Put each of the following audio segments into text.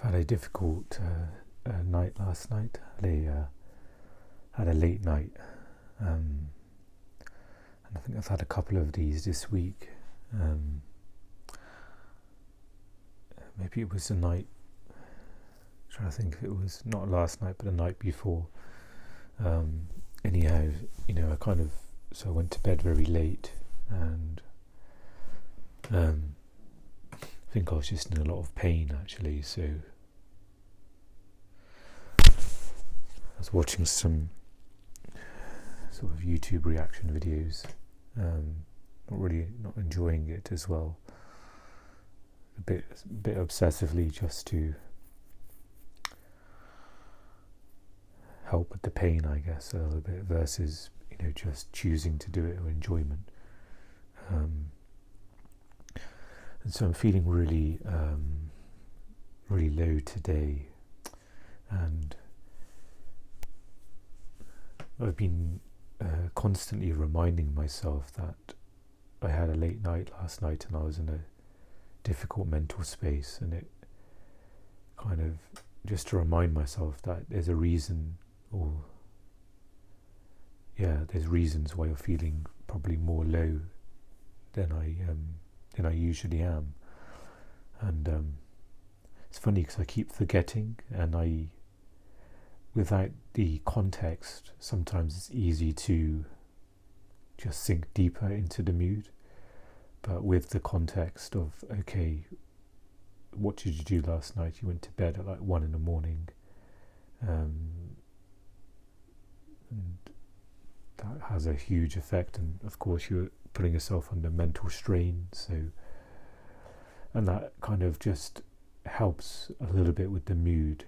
had a difficult night last night. Had a late night, and I think I've had a couple of these this week. Maybe it was the night. I'm trying to think if it was not last night, but the night before. Anyhow, I went to bed very late, and I think I was just in a lot of pain actually. So I was watching some sort of YouTube reaction videos, not enjoying it as well. A bit obsessively, just to help with the pain, I guess, a little bit, versus just choosing to do it or enjoyment. And so I'm feeling really low today, and I've been constantly reminding myself that I had a late night last night and I was in a difficult mental space, and it kind of just to remind myself that there's a reason, there's reasons why you're feeling probably more low than I usually am. And it's funny because I keep forgetting, and without the context, sometimes it's easy to just sink deeper into the mood. But with the context of, okay, what did you do last night? You went to bed at like 1 a.m, and that has a huge effect. And of course, you're putting yourself under mental strain. And that kind of just helps a little bit with the mood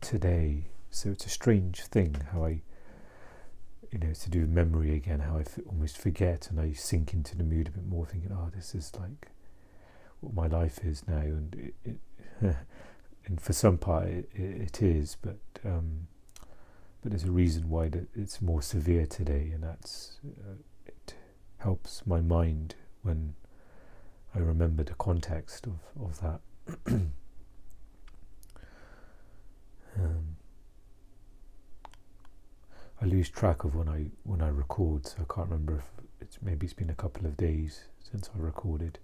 today. So it's a strange thing how it's to do with memory again, how I almost forget and I sink into the mood a bit more, thinking, this is like what my life is now, and it and for some part it is, but there's a reason why it's more severe today, and that's it helps my mind when I remember the context of that. I lose track of when I record, so I can't remember if it's been a couple of days since I recorded.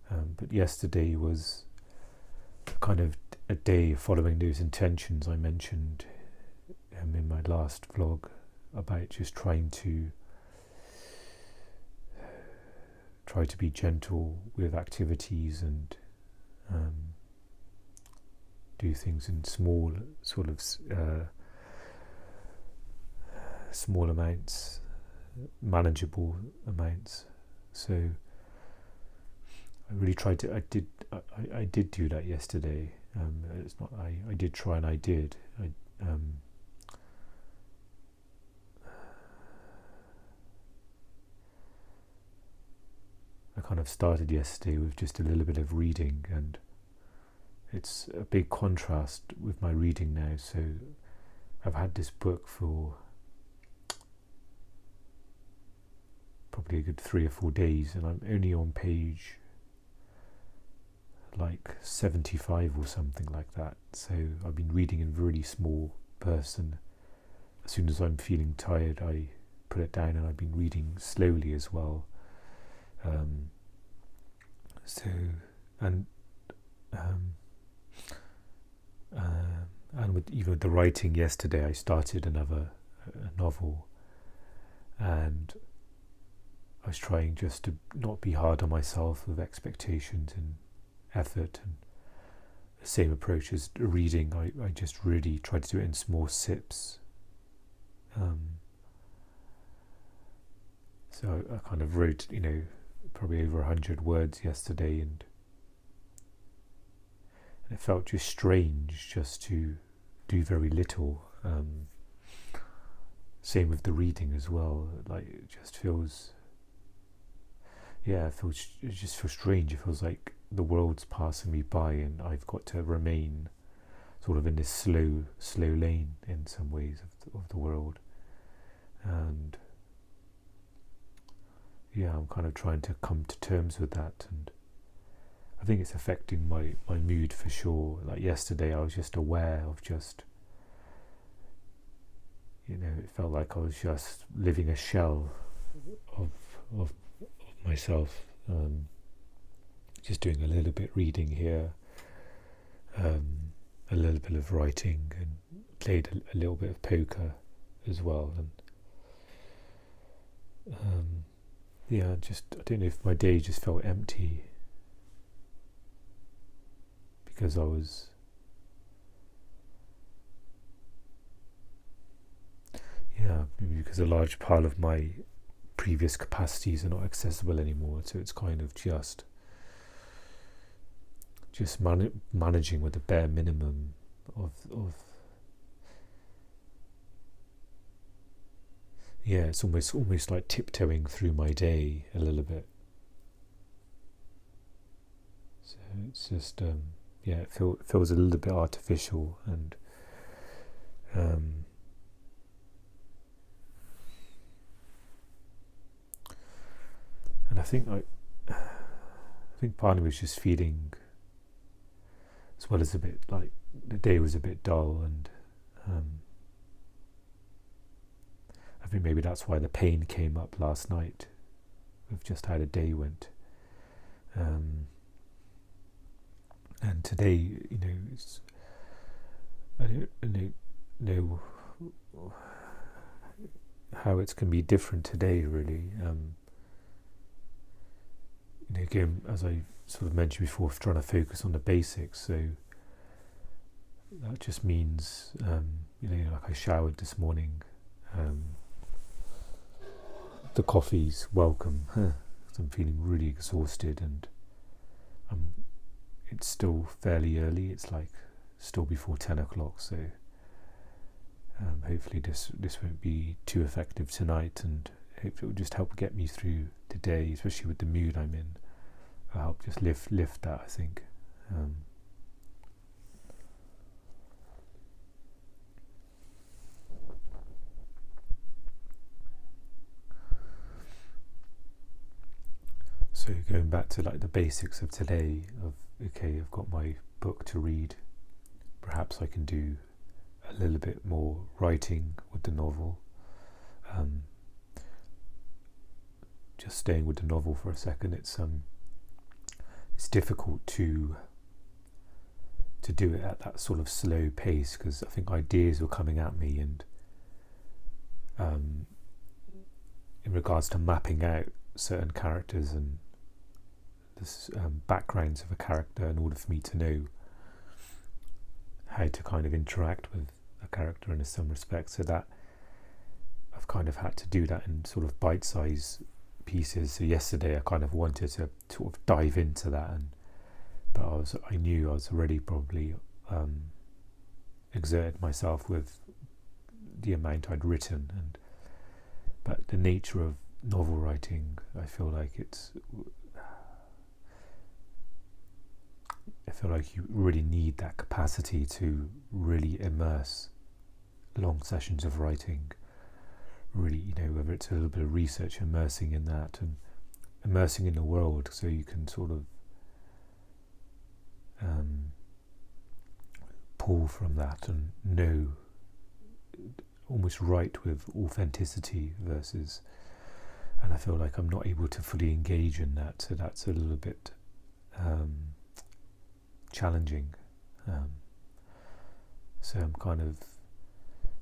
But yesterday was kind of a day following those intentions I mentioned in my last vlog, about just try to be gentle with activities and do things in small amounts, manageable amounts. So I really tried to. I did do that yesterday. It's not. I did try, and I did. I kind of started yesterday with just a little bit of reading, and it's a big contrast with my reading now. So I've had this book for probably a good 3 or 4 days, and I'm only on page like 75 or something like that. So I've been reading in really small person. As soon as I'm feeling tired, I put it down, and I've been reading slowly as well. And with even the writing yesterday, I started another novel, and I was trying just to not be hard on myself with expectations and effort, and the same approach as reading. I just really tried to do it in small sips. So I kind of wrote, probably over 100 words yesterday, and it felt just strange just to do very little. Same with the reading as well. Like, it just feels, it just feels strange. It feels like the world's passing me by, and I've got to remain sort of in this slow lane in some ways of the world. And I'm kind of trying to come to terms with that, and I think it's affecting my mood for sure. Like yesterday I was just aware of just, it felt like I was just living a shell of myself, just doing a little bit reading here, a little bit of writing, and played a little bit of poker as well. And I don't know if my day just felt empty because I was maybe because a large pile of my previous capacities are not accessible anymore, so it's kind of just managing with the bare minimum of it's almost like tiptoeing through my day a little bit. So it's just it feels a little bit artificial, and I think part of me was just feeling, as well as a bit like the day was a bit dull, and I think maybe that's why the pain came up last night of just how the day went. And today, I don't know how it's going to be different today, really. Again, as I sort of mentioned before, trying to focus on the basics. So that just means, like I showered this morning. The coffee's welcome. I'm feeling really exhausted, and it's still fairly early. It's like still before 10 o'clock. So hopefully this won't be too effective tonight, and hopefully it will just help get me through the day, especially with the mood I'm in. It'll help just lift that, I think. So going back to like the basics of today, I've got my book to read. Perhaps I can do a little bit more writing with the novel. Just staying with the novel for a second, it's difficult to do it at that sort of slow pace, because I think ideas were coming at me, and in regards to mapping out certain characters and the backgrounds of a character, in order for me to know how to kind of interact with a character in some respect. So that I've kind of had to do that in sort of bite-sized pieces. So yesterday I kind of wanted to sort of dive into that, but I knew I was already probably exerted myself with the amount I'd written, but the nature of novel writing, I feel like you really need that capacity to really immerse long sessions of writing. Really, whether it's a little bit of research, immersing in that, and immersing in the world, so you can sort of pull from that and know, almost write with authenticity versus, and I feel like I'm not able to fully engage in that, so that's a little bit challenging.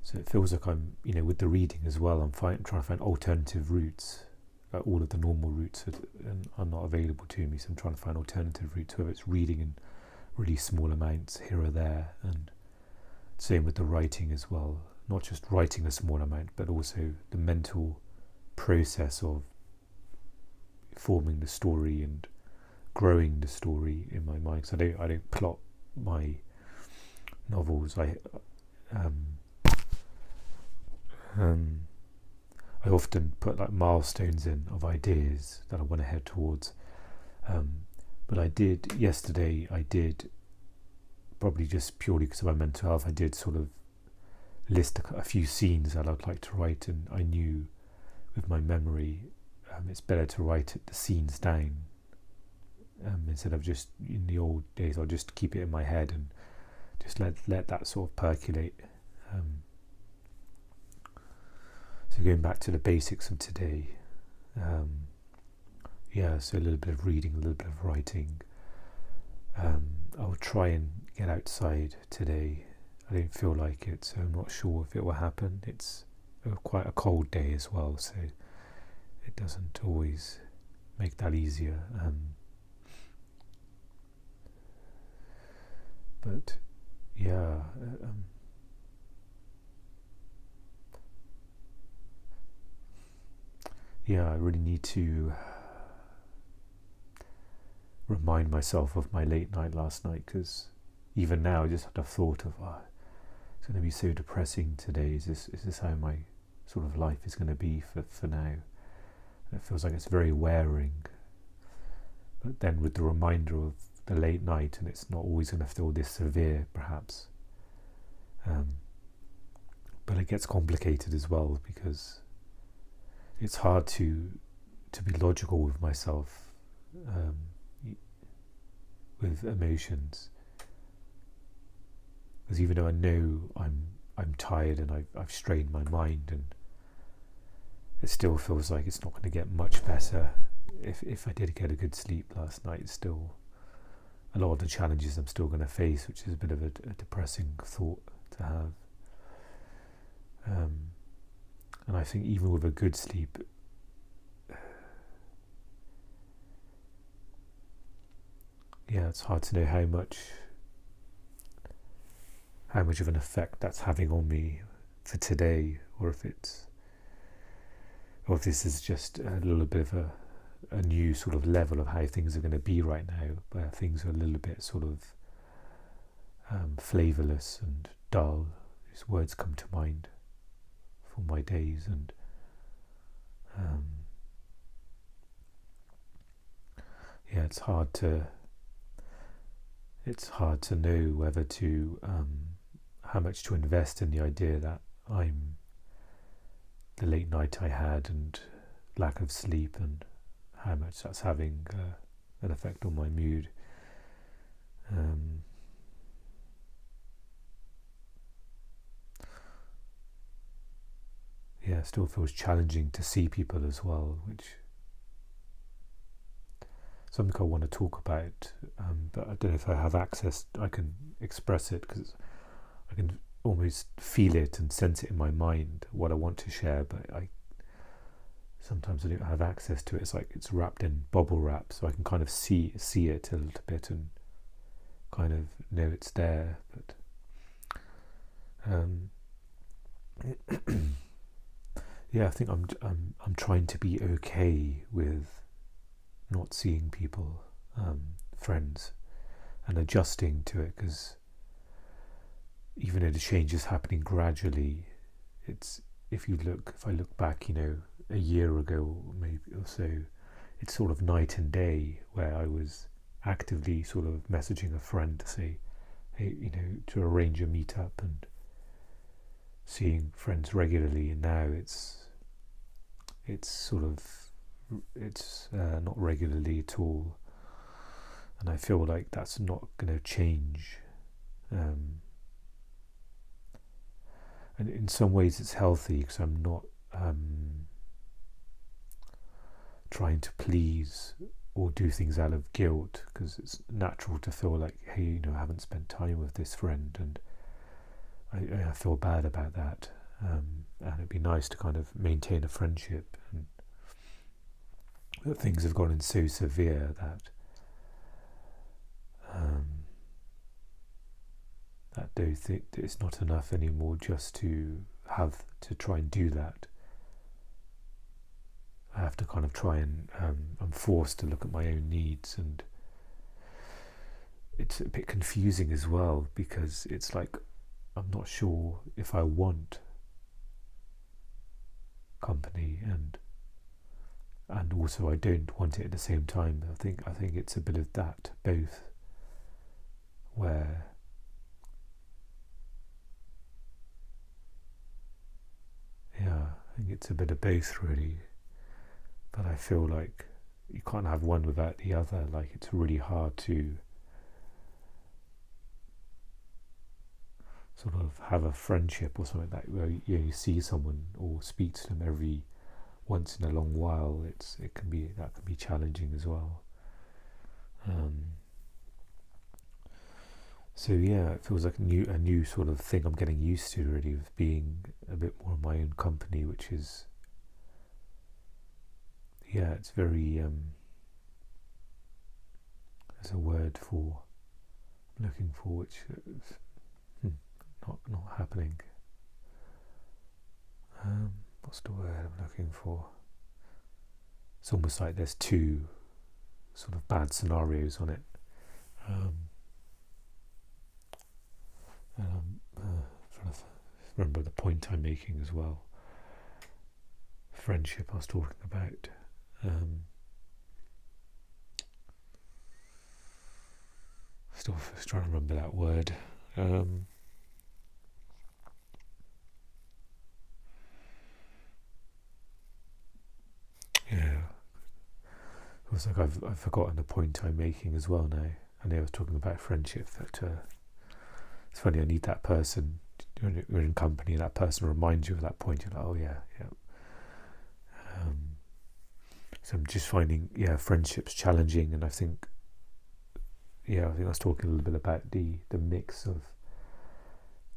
So it feels like I'm, with the reading as well, I'm trying to find alternative routes. All of the normal routes are not available to me, so I'm trying to find alternative routes, whether it's reading in really small amounts here or there, and same with the writing as well. Not just writing a small amount, but also the mental process of forming the story and growing the story in my mind. So I don't plot my novels. I often put like milestones in of ideas that I want to head towards. But I did yesterday, probably just purely because of my mental health, I did sort of list a few scenes that I'd like to write, and I knew with my memory it's better to write the scenes down instead of just in the old days, I'll just keep it in my head and just let that sort of percolate. So going back to the basics of today, so a little bit of reading, a little bit of writing. I'll try and get outside today. I don't feel like it, so I'm not sure if it will happen. It's quite a cold day as well, so it doesn't always make that easier. But yeah, I really need to remind myself of my late night last night, because even now I just had a thought of, it's going to be so depressing today. Is this how my sort of life is going to be for now? And it feels like it's very wearing. But then with the reminder of the late night, and it's not always going to feel this severe, perhaps. But it gets complicated as well, because it's hard to be logical with myself, with emotions. Because even though I know I'm tired and I've strained my mind, and it still feels like it's not going to get much better. If I did get a good sleep last night, it's still a lot of the challenges I'm still going to face, which is a bit of a depressing thought to have. And I think even with a good sleep, it's hard to know how much of an effect that's having on me for today, or if this is just a little bit of a new sort of level of how things are going to be right now, where things are a little bit sort of flavourless and dull. These words come to mind for my days, and it's hard to know whether to how much to invest in the idea that the late night I had and lack of sleep, and how much that's having an effect on my mood. It still feels challenging to see people as well, which something I want to talk about, but I don't know if I have access. I can express it because I can almost feel it and sense it in my mind, what I want to share, but sometimes I don't have access to it. It's like it's wrapped in bubble wrap, so I can kind of see it a little bit and kind of know it's there. But I think I'm trying to be okay with not seeing people, friends, and adjusting to it, because even though the change is happening gradually, if I look back, a year ago maybe or so, it's sort of night and day, where I was actively sort of messaging a friend to say, hey, to arrange a meetup and seeing friends regularly, and now it's not regularly at all, and I feel like that's not going to change. And in some ways it's healthy, because I'm not trying to please or do things out of guilt, because it's natural to feel like, hey, I haven't spent time with this friend, and I feel bad about that, and it'd be nice to kind of maintain a friendship, and things have gotten so severe that it's not enough anymore just to have to try and do that. I have to kind of try and I'm forced to look at my own needs, and it's a bit confusing as well, because it's like I'm not sure if I want company, and also I don't want it at the same time. I think it's a bit of that both, where I think it's a bit of both really. But I feel like you can't have one without the other. Like, it's really hard to sort of have a friendship or something like that where you see someone or speak to them every once in a long while. It can be challenging as well. So yeah, it feels like a new sort of thing I'm getting used to, really, of being a bit more in my own company, which is, yeah, it's very there's a word for looking for, which is not happening. What's the word I'm looking for? It's almost like there's two sort of bad scenarios on it. And I'm trying to remember the point I'm making as well. Friendship I was talking about. Still trying to remember that word. Yeah. It was like I've forgotten the point I'm making as well now. I know I was talking about friendship, that it's funny, I need that person. You're in company, that person reminds you of that point. You're like, oh yeah. So I'm just finding, friendships challenging, and I think I was talking a little bit about the mix of,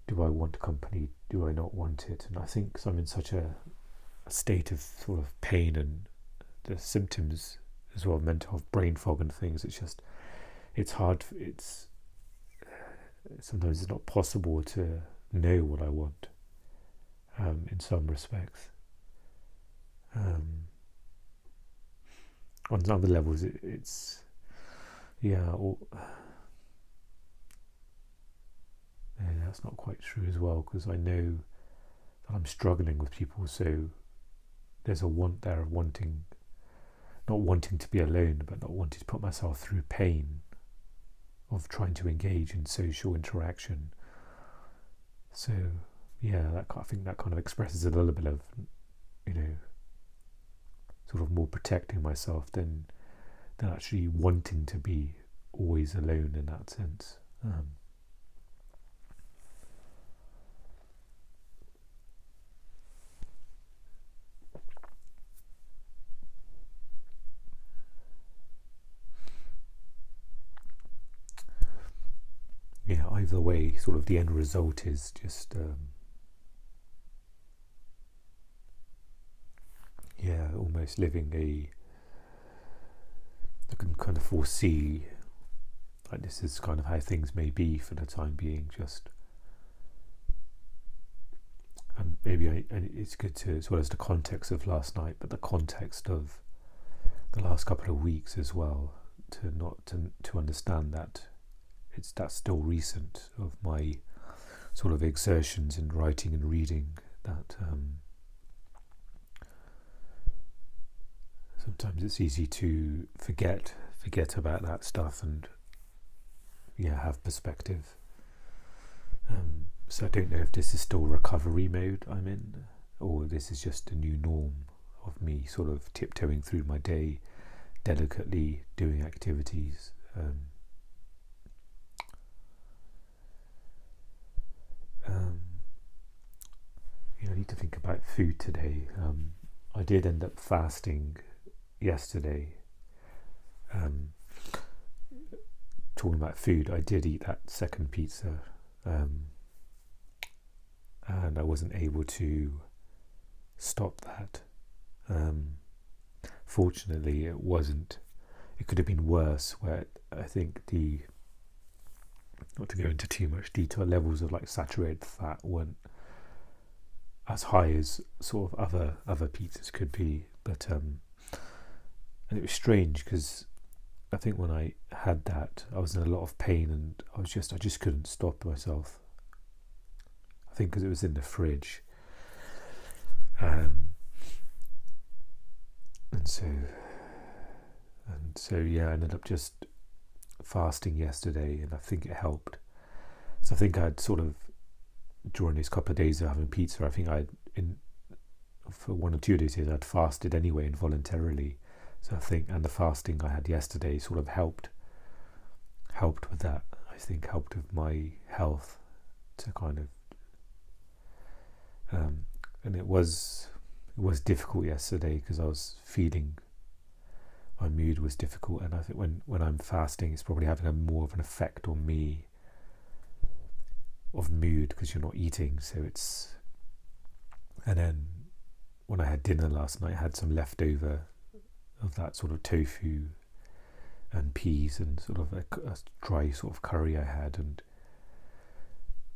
do I want company, do I not want it? And I think, because I'm in such a state of sort of pain and the symptoms as well, mental health, brain fog and things, it's hard, sometimes it's not possible to know what I want, in some respects. On other levels, it's that's not quite true as well, because I know that I'm struggling with people, so there's a want there of not wanting to be alone, but not wanting to put myself through pain of trying to engage in social interaction. So I think that kind of expresses a little bit of, sort of more protecting myself than actually wanting to be always alone in that sense. Either way, sort of the end result is just almost living I can kind of foresee, like, this is kind of how things may be for the time being, and maybe it's good to, as well as the context of last night, but the context of the last couple of weeks as well, to understand that that's still recent, of my sort of exertions in writing and reading, that sometimes it's easy to forget about that stuff and have perspective. So I don't know if this is still recovery mode I'm in, or this is just a new norm of me sort of tiptoeing through my day, delicately doing activities. I need to think about food today. I did end up fasting yesterday. Talking about food, I did eat that second pizza, and I wasn't able to stop that. Fortunately, it wasn't. It could have been worse, where I think not to go into too much detail, levels of like saturated fat weren't as high as sort of other pizzas could be, but and it was strange, because I think when I had that, I was in a lot of pain, and I just couldn't stop myself. I think because it was in the fridge, and so I ended up just fasting yesterday, and I think it helped. So I think I'd sort of, during these couple of days of having pizza, I think for 1 or 2 days I'd fasted anyway involuntarily, So I think, and the fasting I had yesterday sort of helped with that. I think helped with my health to kind of, and it was difficult yesterday because I was feeling, my mood was difficult, and I think when I'm fasting, it's probably having more of an effect on me of mood because you're not eating. So it's, and then when I had dinner last night, I had some leftover of that sort of tofu and peas and sort of a dry sort of curry I had. And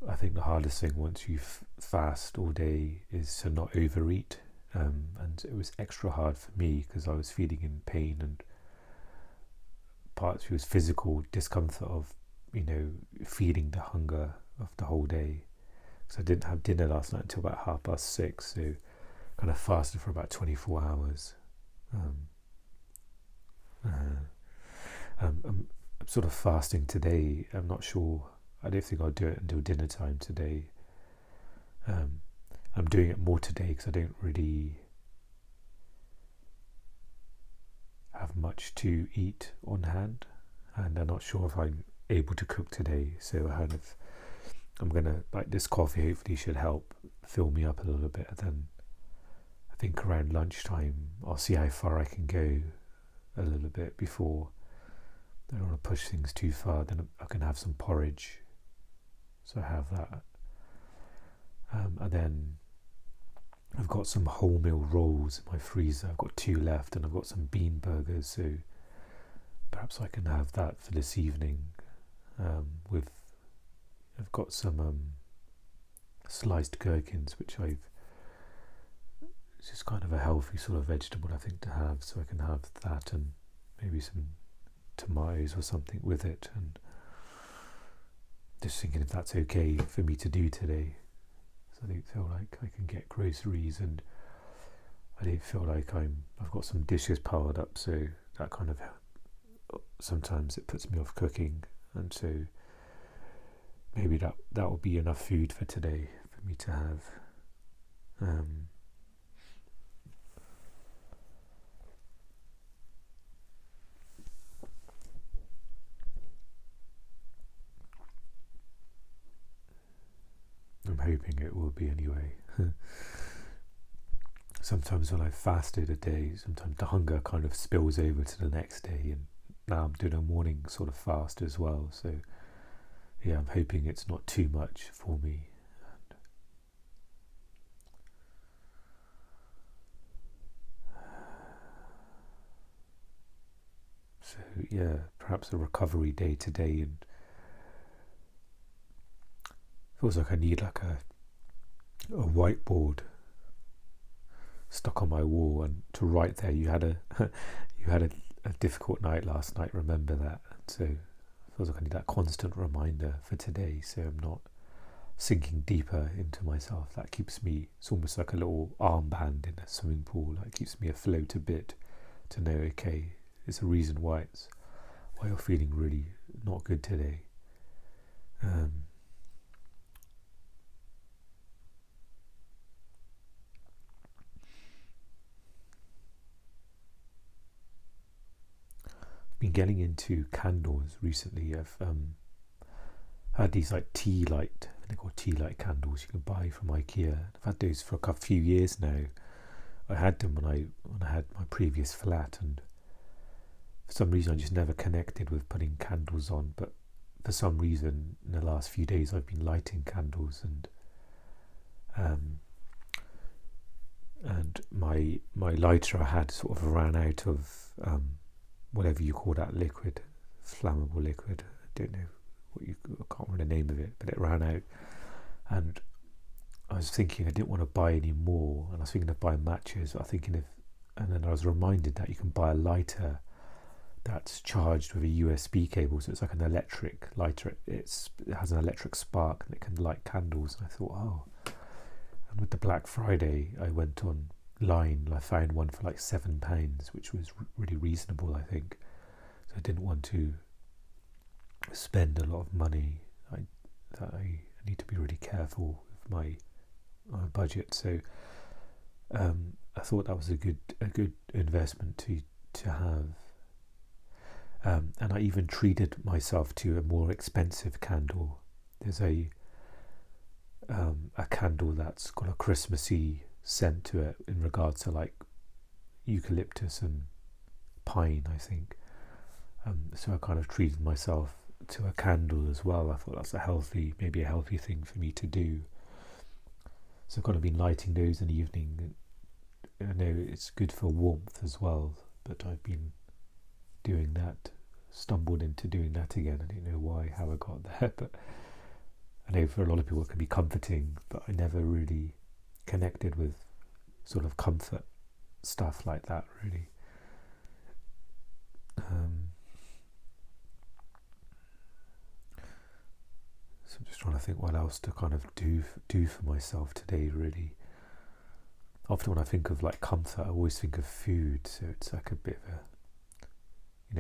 I think the hardest thing once you fast all day is to not overeat, and it was extra hard for me because I was feeling in pain, and parts of it was physical discomfort of, feeling the hunger of the whole day. So I didn't have dinner last night until about 6:30, so kind of fasted for about 24 hours. I'm sort of fasting today. I'm not sure. I don't think I'll do it until dinner time today. I'm doing it more today because I don't really have much to eat on hand, and I'm not sure if I'm able to cook today. So I'm gonna, like, this coffee hopefully should help fill me up a little bit. And then I think around lunchtime I'll see how far I can go a little bit before. I don't want to push things too far. Then I can have some porridge, so I have that, and then I've got some wholemeal rolls in my freezer. I've got 2 left, and I've got some bean burgers, so perhaps I can have that for this evening. I've got some sliced gherkins, which it's just kind of a healthy sort of vegetable I think to have, so I can have that and maybe some tomatoes or something with it, and just thinking if that's okay for me to do today. So I don't feel like I can get groceries, and I don't feel like I've got some dishes piled up, so that kind of, sometimes it puts me off cooking, and so maybe that will be enough food for today for me to have. I'm hoping it will be anyway. Sometimes when I've fasted a day, sometimes the hunger kind of spills over to the next day, and now I'm doing a morning sort of fast as well. So yeah, I'm hoping it's not too much for me. So yeah, perhaps a recovery day today, and feels like I need like a whiteboard stuck on my wall and to write there. You had a difficult night last night. Remember that. So it feels like I need that constant reminder for today, so I'm not sinking deeper into myself. That keeps me. It's almost like a little armband in a swimming pool. That keeps me afloat a bit. To know, okay, it's a reason why you're feeling really not good today. Been getting into candles recently. I've had these like tea light, they're called tea light candles you can buy from IKEA. I've had those for a few years now. I had them when I had my previous flat, and for some reason I just never connected with putting candles on, but for some reason in the last few days I've been lighting candles, and my lighter I had sort of ran out of whatever you call that liquid, flammable liquid. I don't know I can't remember the name of it, but it ran out, and I was thinking I didn't want to buy any more, and I was thinking of buying matches. And then I was reminded that you can buy a lighter that's charged with a USB cable, so it's like an electric lighter. It has an electric spark and it can light candles. And I thought, oh. And with the Black Friday, I went online and I found one for like £7, which was really reasonable, I think. So I didn't want to spend a lot of money. I need to be really careful with my budget. So I thought that was a good investment to to have. And I even treated myself to a more expensive candle. There's a candle that's got a Christmassy scent to it in regards to like eucalyptus and pine, I think. So I kind of treated myself to a candle as well. I thought that's maybe a healthy thing for me to do. So I've kind of been lighting those in the evening. I know it's good for warmth as well, but I've been doing that, stumbled into doing that again. I don't know how I got there, but I know for a lot of people it can be comforting, but I never really connected with sort of comfort stuff like that, really. So I'm just trying to think what else to kind of do for myself today, really. Often when I think of like comfort, I always think of food, so it's like a bit of a,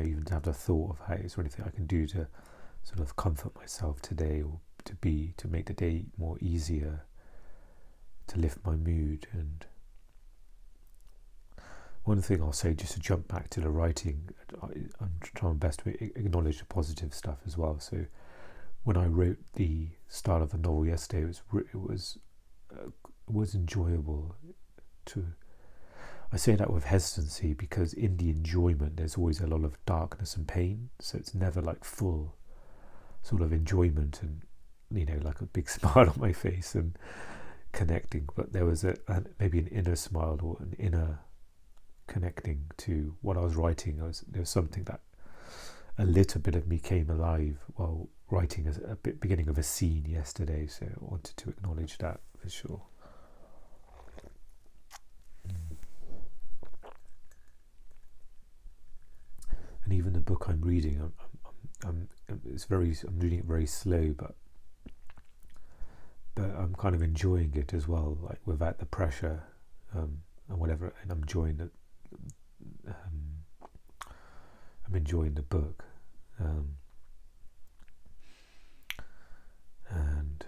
even to have the thought of, hey, is there anything I can do to sort of comfort myself today, or to make the day more easier, to lift my mood. And one thing I'll say, just to jump back to the writing, I'm trying my best to acknowledge the positive stuff as well. So when I wrote the start of the novel yesterday, it was enjoyable. I say that with hesitancy because in the enjoyment there's always a lot of darkness and pain, so it's never like full sort of enjoyment and like a big smile on my face and connecting, but there was maybe an inner smile or an inner connecting to what I was writing. There was something that a little bit of me came alive while writing a beginning of a scene yesterday, so I wanted to acknowledge that for sure. And even the book I'm reading, I'm reading it very slow, but I'm kind of enjoying it as well, like without the pressure and whatever. And I'm enjoying it. I'm enjoying the book, and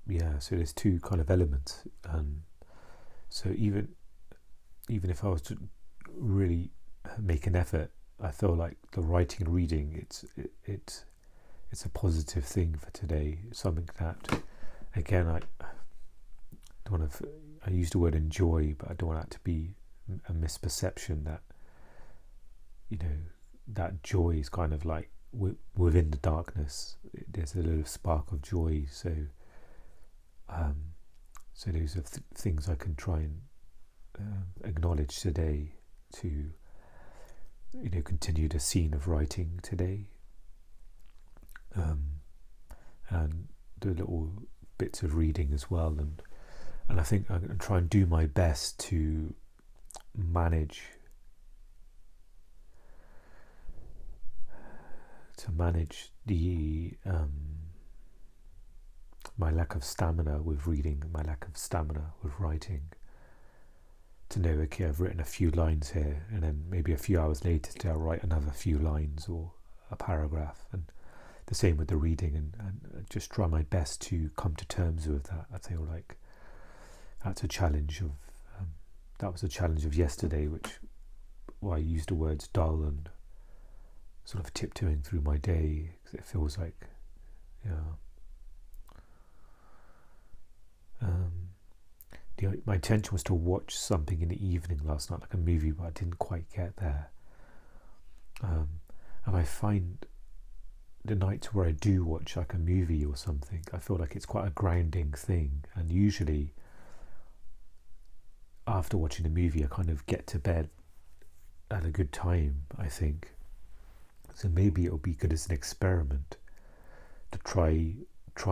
yeah. So there's two kind of elements. So even if I was to really make an effort, I feel like the writing and reading, it's a positive thing for today. Something that, again, I don't want to. I use the word enjoy, but I don't want that to be a misperception that that joy is kind of like within the darkness. There's a little spark of joy. So those are things I can try and acknowledge today to continue the scene of writing today, and the little bits of reading as well, and I think I'm going to try and do my best to manage the my lack of stamina with reading, my lack of stamina with writing. To know, okay, I've written a few lines here, and then maybe a few hours later I'll write another few lines or a paragraph, and the same with the reading, and just try my best to come to terms with that. I feel like that's a challenge of that was a challenge of yesterday, I used the words dull and sort of tiptoeing through my day, because it feels like, my intention was to watch something in the evening last night, like a movie, but I didn't quite get there. And I find the nights where I do watch like a movie or something, I feel like it's quite a grounding thing. And usually after watching a movie, I kind of get to bed at a good time, I think. So maybe it'll be good as an experiment to try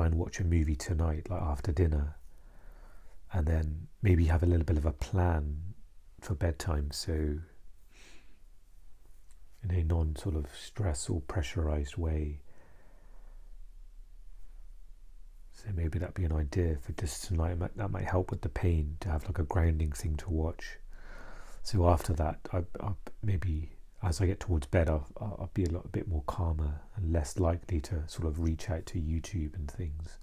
and watch a movie tonight, like after dinner, and then maybe have a little bit of a plan for bedtime, so in a non sort of stress or pressurized way. So maybe that'd be an idea for just tonight. That might help with the pain, to have like a grounding thing to watch. So after that, I maybe as I get towards bed, I'll be a bit more calmer and less likely to sort of reach out to YouTube and things.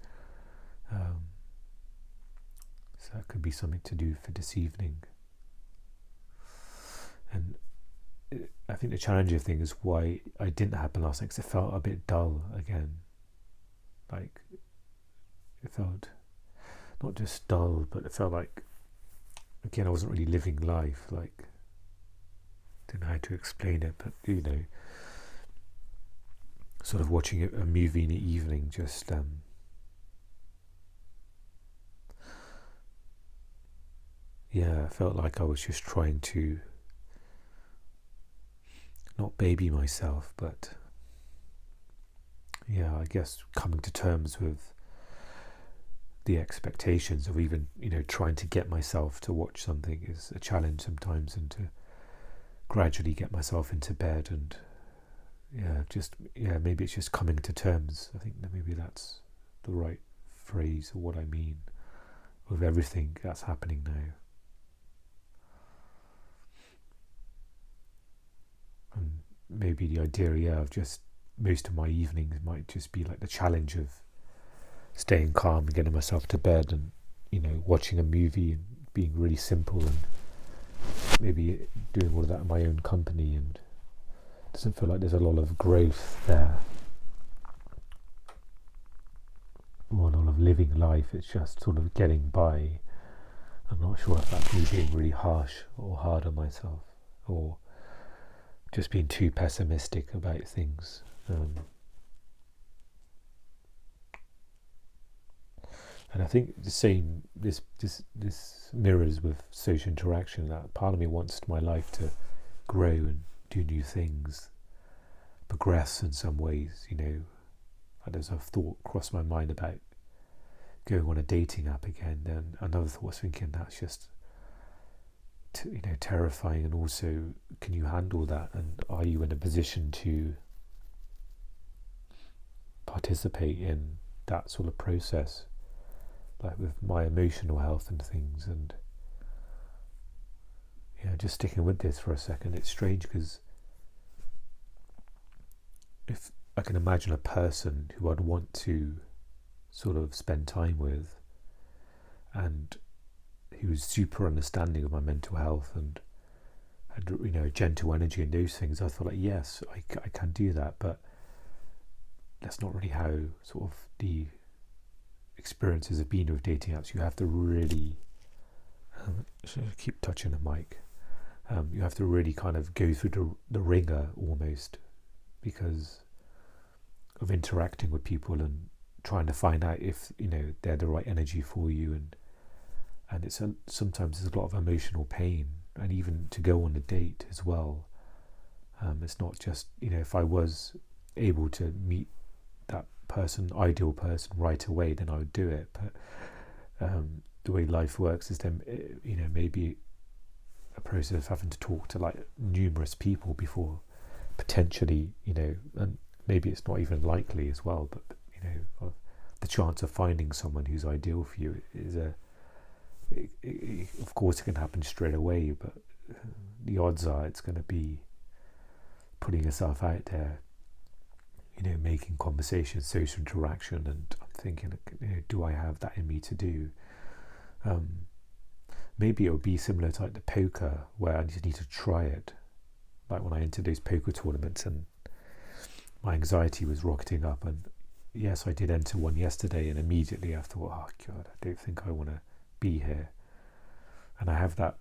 So that could be something to do for this evening. And I think the challenging thing is why it didn't happen last night, because it felt a bit dull again. Like, it felt not just dull, but it felt like, again, I wasn't really living life. Like, I don't know how to explain it, but sort of watching a movie in the evening, just I felt like I was just trying to not baby myself, but I guess coming to terms with the expectations of even trying to get myself to watch something is a challenge sometimes, and to gradually get myself into bed, and maybe it's just coming to terms. I think that maybe that's the right phrase of what I mean with everything that's happening now. And maybe the idea of just most of my evenings might just be like the challenge of staying calm and getting myself to bed, and watching a movie and being really simple, and maybe doing all of that in my own company. And it doesn't feel like there's a lot of growth there, or a lot of living life. It's just sort of getting by. I'm not sure if that's me being really harsh or hard on myself, or just being too pessimistic about things. And I think the same, this mirrors with social interaction, that part of me wants my life to grow and do new things, progress in some ways. There's a thought crossed my mind about going on a dating app again, then another thought was thinking that's just terrifying, and also, can you handle that, and are you in a position to participate in that sort of process, like with my emotional health and things. And just sticking with this for a second, it's strange because if I can imagine a person who I'd want to sort of spend time with, and who was super understanding of my mental health and had gentle energy and those things, I thought, like, yes, I can do that. But that's not really how sort of the experiences have been with dating apps. You have to really keep touching the mic. You have to really kind of go through the ringer almost, because of interacting with people and trying to find out if they're the right energy for you, and it's sometimes there's a lot of emotional pain, and even to go on a date as well. It's not just if I was able to meet that ideal person right away, then I would do it. But the way life works is then maybe a process of having to talk to like numerous people before potentially and maybe it's not even likely as well, but the chance of finding someone who's ideal for you is of course it can happen straight away, but the odds are it's going to be putting yourself out there, making conversation, social interaction. And I'm thinking, do I have that in me to do? Maybe it would be similar to like the poker, where I just need to try it. Like when I entered those poker tournaments and my anxiety was rocketing up, and yes, I did enter one yesterday, and immediately I thought, oh God, I don't think I want to be here. And I have that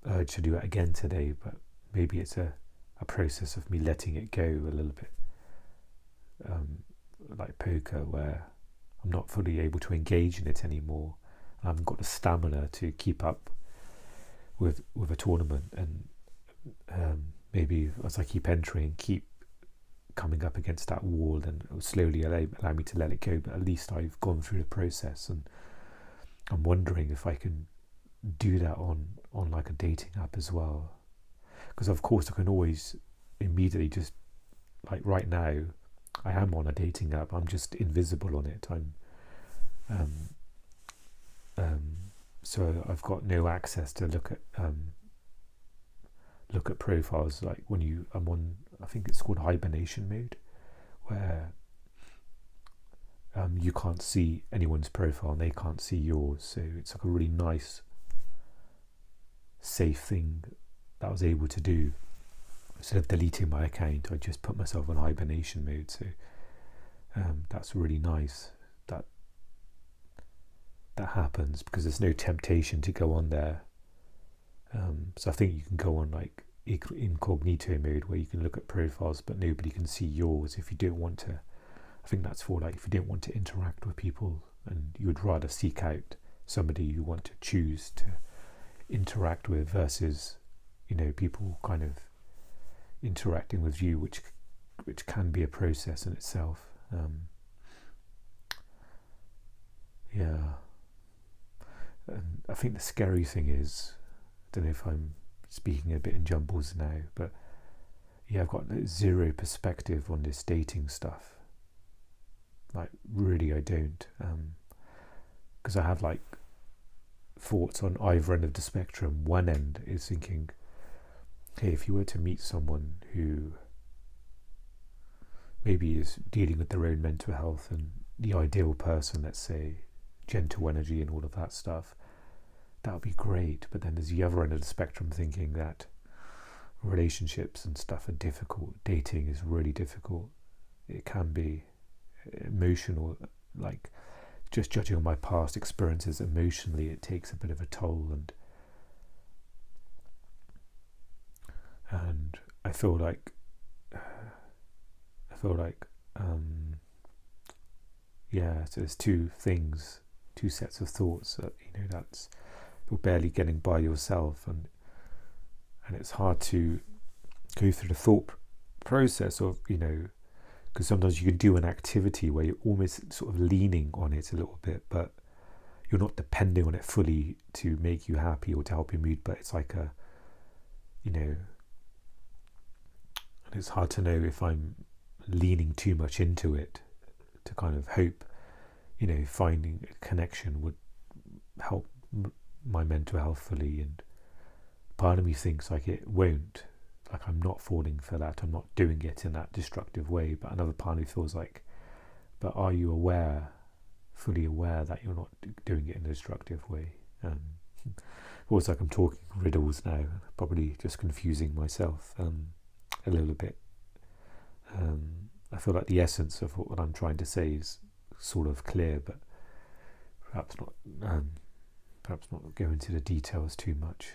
urge to do it again today, but maybe it's a process of me letting it go a little bit, like poker, where I'm not fully able to engage in it anymore. I haven't got the stamina to keep up with a tournament, and maybe as I keep entering, keep coming up against that wall, and it will slowly allow me to let it go. But at least I've gone through the process, and I'm wondering if I can do that on like a dating app as well. Because of course I can always immediately just, like right now, I am on a dating app, I'm just invisible on it. So I've got no access to look at profiles. Like when I'm on, I think it's called hibernation mode, where you can't see anyone's profile and they can't see yours. So it's like a really nice, safe thing that I was able to do. Instead of deleting my account, I just put myself on hibernation mode. So that's really nice that that happens, because there's no temptation to go on there. So I think you can go on like incognito mode, where you can look at profiles but nobody can see yours if you don't want to. I think that's for like if you don't want to interact with people and you would rather seek out somebody you want to choose to interact with, versus, you know, people kind of interacting with you, which can be a process in itself. Yeah, and I think the scary thing is, I don't know if I'm speaking a bit in jumbles now, but yeah, I've got zero perspective on this dating stuff. Like, really, I don't, because I have like thoughts on either end of the spectrum. One end is thinking, hey, if you were to meet someone who maybe is dealing with their own mental health, and the ideal person, let's say, gentle energy and all of that stuff, that would be great. But then there's the other end of the spectrum thinking that relationships and stuff are difficult. Dating is really difficult. It can be emotional, like just judging on my past experiences, emotionally it takes a bit of a toll, and I feel like yeah, so there's two sets of thoughts that, you know, that's, you're barely getting by yourself, and it's hard to go through the thought process of, you know, because sometimes you can do an activity where you're almost sort of leaning on it a little bit, but you're not depending on it fully to make you happy or to help your mood, but it's like a, you know, and it's hard to know if I'm leaning too much into it to kind of hope, you know, finding a connection would help my mental health fully, and part of me thinks like it won't, like I'm not falling for that, I'm not doing it in that destructive way, but another part of me feels like, but are you fully aware that you're not doing it in a destructive way? Almost like I'm talking riddles now, probably just confusing myself a little bit. I feel like the essence of what I'm trying to say is sort of clear, but perhaps not go into the details too much.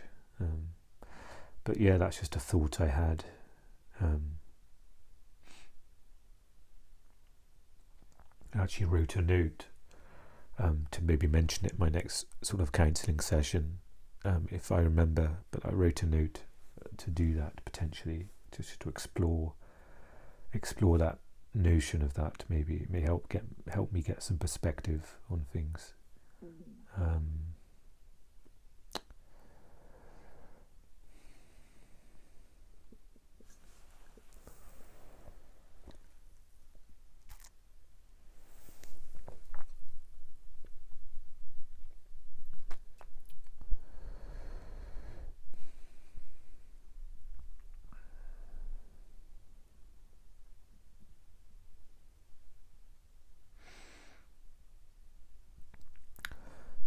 But yeah, that's just a thought I had. I actually wrote a note to maybe mention it in my next sort of counselling session, if I remember, but I wrote a note to do that potentially, just to explore that notion of that. Maybe it may help me get some perspective on things.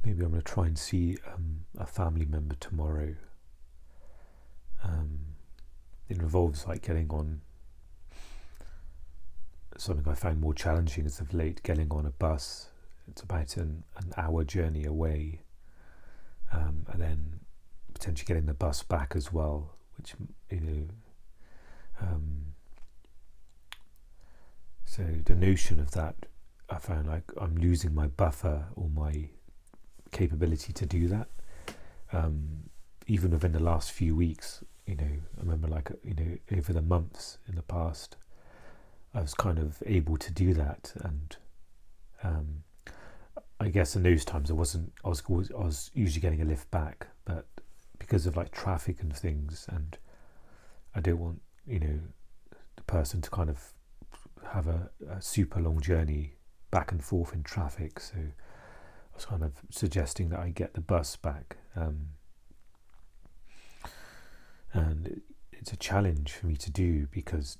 Maybe I'm going to try and see a family member tomorrow. It involves like getting on something I found more challenging as of late, getting on a bus. It's about an hour journey away, and then potentially getting the bus back as well, which, you know, so the notion of that, I found like I'm losing my buffer or my capability to do that. Even within the last few weeks, you know, I remember like, you know, over the months in the past, I was kind of able to do that, and I guess in those times I was usually getting a lift back, but because of like traffic and things, and I don't want, you know, the person to kind of have a super long journey back and forth in traffic, so I was kind of suggesting that I get the bus back, and it's a challenge for me to do, because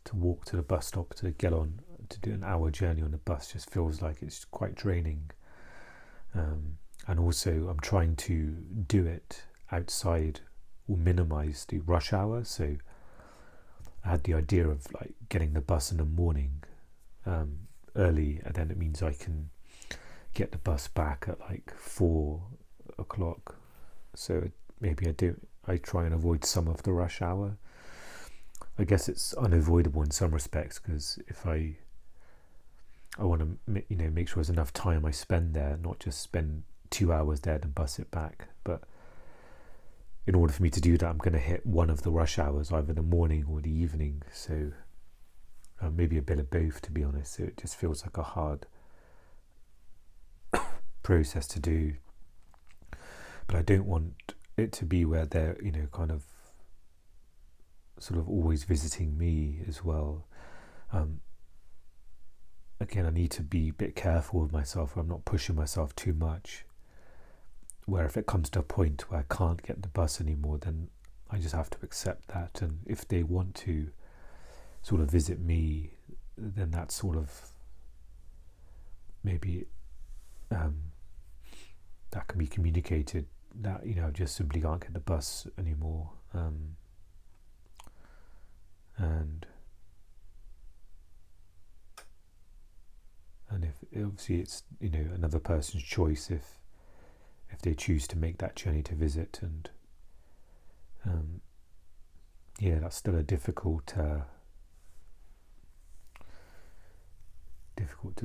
to walk to the bus stop to get on to do an hour journey on the bus just feels like it's quite draining, and also I'm trying to do it outside or minimize the rush hour. So I had the idea of like getting the bus in the morning early, and then it means I can get the bus back at like 4 o'clock. So maybe I try and avoid some of the rush hour. I guess it's unavoidable in some respects, because if I want to make sure there's enough time I spend there, not just spend 2 hours there and bus it back. But in order for me to do that, I'm going to hit one of the rush hours, either the morning or the evening. So maybe a bit of both, to be honest. So it just feels like a hard process to do. But I don't want it to be where they're, kind of sort of always visiting me as well. Again, I need to be a bit careful with myself. I'm not pushing myself too much, where if it comes to a point where I can't get the bus anymore, then I just have to accept that. And if they want to sort of visit me, then that's sort of maybe that can be communicated, that I just simply can't get the bus anymore. And if obviously it's another person's choice if they choose to make that journey to visit. And that's still a difficult to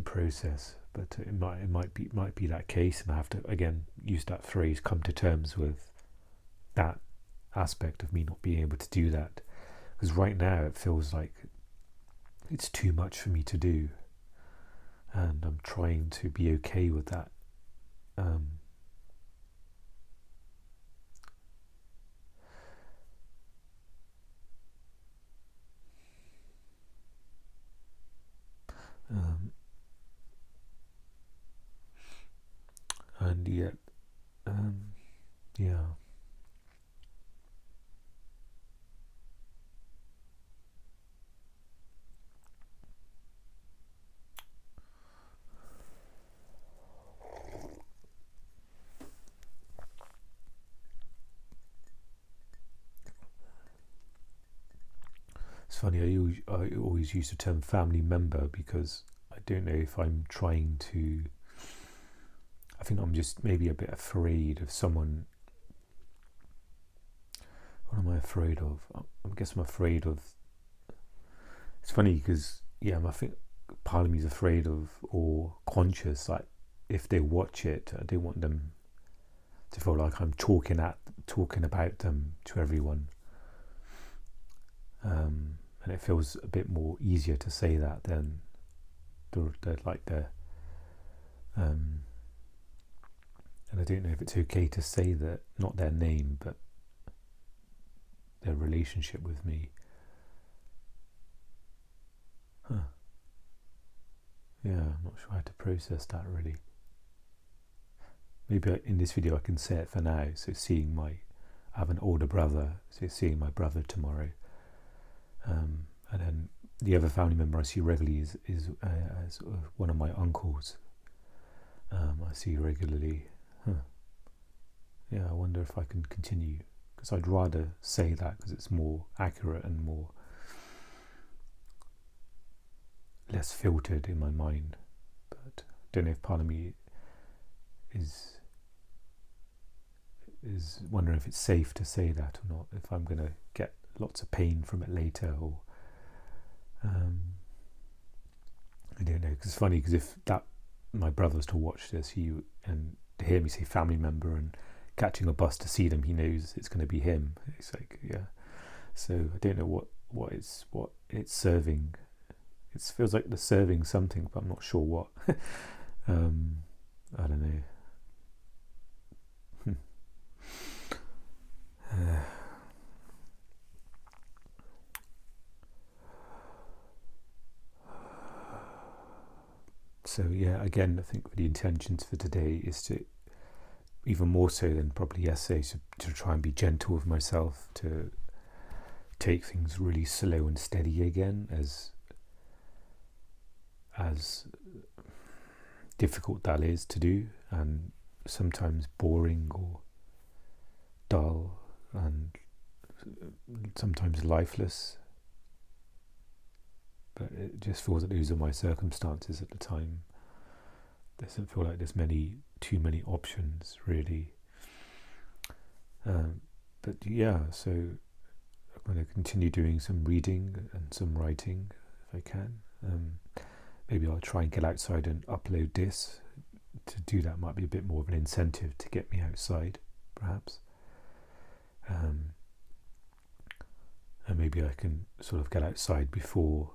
process, but it might be that case, and I have to again use that phrase, come to terms with that aspect of me not being able to do that, because right now it feels like it's too much for me to do, and I'm trying to be okay with that. And yet, yeah. It's funny, I always use the term family member, because I don't know if I'm trying to, I think I'm just maybe a bit afraid of someone. What am I afraid of? I guess I'm afraid of, it's funny because, I think part of me is afraid of, or conscious, like if they watch it, I don't want them to feel like I'm talking about them to everyone. And it feels a bit more easier to say that than and I don't know if it's okay to say that, not their name, but their relationship with me. Yeah, I'm not sure how to process that really. Maybe in this video I can say it for now. So I have an older brother, so seeing my brother tomorrow. And then the other family member I see regularly is one of my uncles. I see regularly. Yeah, I wonder if I can continue, because I'd rather say that, because it's more accurate and less filtered in my mind. But I don't know if part of me is wondering if it's safe to say that or not, if I'm going to get lots of pain from it later, or I don't know, because it's funny, because if my brother was to watch this, and to hear me say family member and catching a bus to see them, he knows it's going to be him. It's like, so I don't know what it's serving. It feels like they're serving something, but I'm not sure what. I don't know. So again, I think the intentions for today is to, even more so than probably yesterday, to try and be gentle with myself, to take things really slow and steady again, as difficult that is to do, and sometimes boring or dull and sometimes lifeless, but it just feels that those are my circumstances at the time. Doesn't feel like there's too many options really. But yeah, so I'm going to continue doing some reading and some writing if I can. Maybe I'll try and get outside and upload this. To do that might be a bit more of an incentive to get me outside, perhaps. And maybe I can sort of get outside before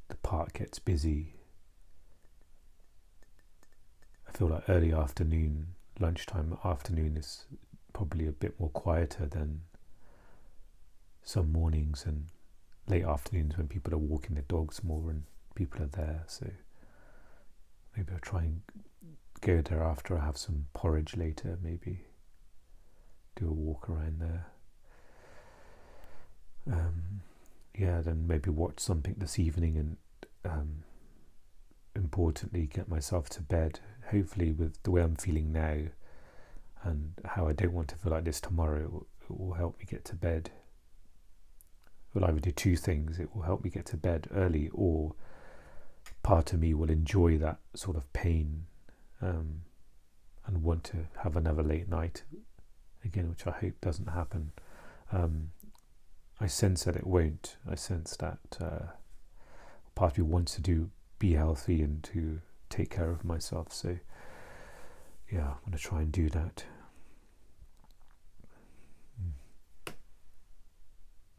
the park gets busy. I feel like early afternoon, lunchtime afternoon is probably a bit more quieter than some mornings and late afternoons when people are walking their dogs more and people are there. So maybe I'll try and go there after I have some porridge later, maybe do a walk around there. Then maybe watch something this evening and importantly get myself to bed, hopefully with the way I'm feeling now and how I don't want to feel like this tomorrow. It will help me get to bed. It will either do two things. It will help me get to bed early, or part of me will enjoy that sort of pain and want to have another late night again, which I hope doesn't happen. I sense that it won't. I sense that part of me wants to be healthy and to take care of myself. So yeah, I'm going to try and do that.